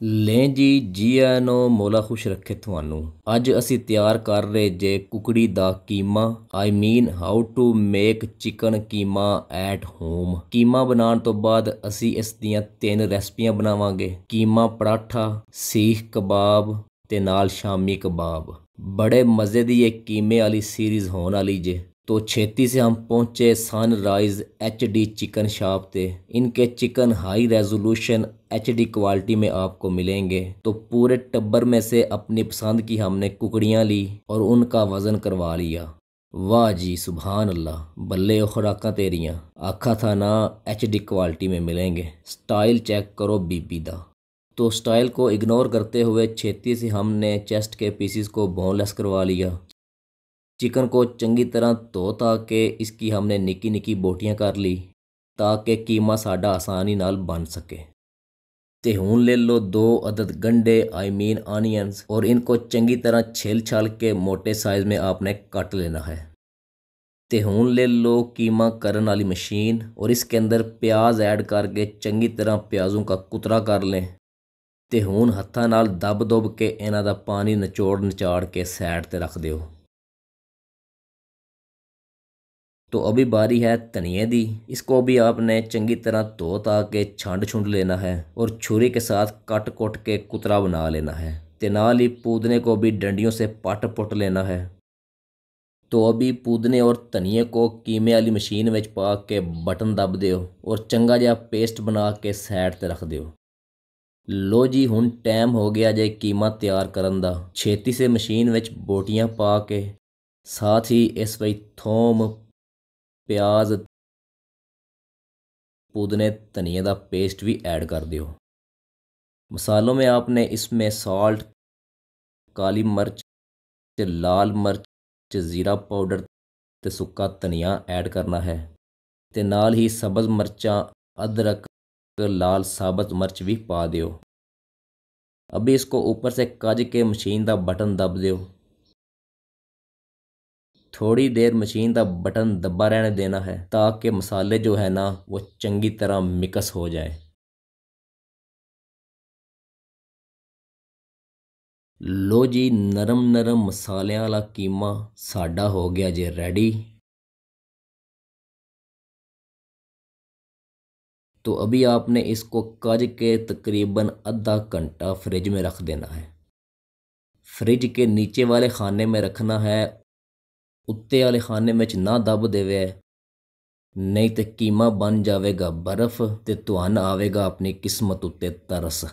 लें जी जी आਇਆਂ ਨੂੰ ਮੌਲਾ ਖੁਸ਼ ਰੱਖੇ ਤੁਹਾਨੂੰ। ਅੱਜ ਅਸੀਂ ਤਿਆਰ ਕਰ ਰਹੇ ਜੇ ਕੁਕੜੀ ਦਾ keema. I mean how to make chicken keema at home. Keema ਬਣਾਉਣ ਤੋਂ ਬਾਅਦ ਅਸੀਂ ਇਸ ਦੀਆਂ 3 ਰੈਸਪੀਆਂ ਬਣਾਵਾਂਗੇ। ਕੀਮਾ ਪਰਾਠਾ, ਸੀਖ ਕਬਾਬ ਤੇ ਨਾਲ ਸ਼ਾਮੀ कबाब। बड़े मज़े दी ये कीमे वाली सीरीज़ होने वाली जे। तो छेती से हम पहुँचे सनराइज HD चिकन शॉप पे। इनके chicken high resolution HD quality में आपको मिलेंगे। तो पूरे टब्बर में से अपनी पसंद की हमने कुकड़ियाँ ली और उनका वज़न करवा लिया। वाह जी सुभान अल्लाह, बल्ले ओ खुराकां तेरियां। आखा था ना HD क्वालिटी में मिलेंगे। स्टाइल चेक करो बीबी दा। तो स्टाइल को इग्नोर करते हुए छेती से हमने चेस्ट के पीसीस को बोनलेस करवा लिया। चिकन को चंगी तरह धो धा के इसकी हमने निकी निकी बोटियां कर ली ताकि कीमा साडा आसानी नाल बन सके। ते हुन ले लो 2 अदद गंडे आई मीन ऑनियंस और इनको चंगी तरह छिल छाल के मोटे साइज में आपने काट लेना है। ते हुन ले लो कीमा करन वाली मशीन और इसके अंदर प्याज ऐड करके चंगी तरह प्याजों का कुतरा कर लें। ते हुन हत्थां नाल दब दुब के इन्हां दा पानी निचोड़ निचाड़ के साइड ते रख दिओ। तो अभी बारी है धनिए दी। इसको भी आपने चंगी तरह धो धा के छंड छुंड लेना है और छुरी के साथ कट कुट के कुतरा बना लेना है। ते नाल ही पुदीने को भी डंडियों से पट पुट लेना है। तो अभी पुदीने और धनिए को कीमे वाली मशीन में पा के बटन दब दिओ और चंगा जिहा पेस्ट बना के साइड ते रख दिओ। लो जी हुन टाइम हो गया जे कीमा तैयार करन दा। छेती से मशीन विच बोटियां पा के साथ ही इस विच थोम, प्याज, पुदीने धनिए दा पेस्ट भी ऐड कर दियो। मसालों में आपने इसमें साल्ट, काली मिर्च, लाल मिर्च, ज़ीरा पाउडर ते सुक्का धनिया ऐड करना है। ते नाल ही सब्ज़ मिर्चां, अदरक, लाल साबत मिर्च भी पा दियो। अभी इसको ऊपर से कज के मशीन का बटन दब दियो। थोड़ी देर मशीन का बटन दबा रहने देना है ताकि मसाले जो है ना वो चंगी तरह मिक्स हो जाए। लो जी नरम नरम मसाले वाला कीमा साडा हो गया जे रेडी। तो अभी आपने इसको कज के तकरीबन आधा घंटा फ्रिज में रख देना है। फ्रिज के नीचे वाले खाने में रखना है, उत्ते वाले खाने में ना दब देवे, नहीं तो कीमा बन जाएगा बर्फ ते तुहान आवेगा अपनी किस्मत उत्ते तरस।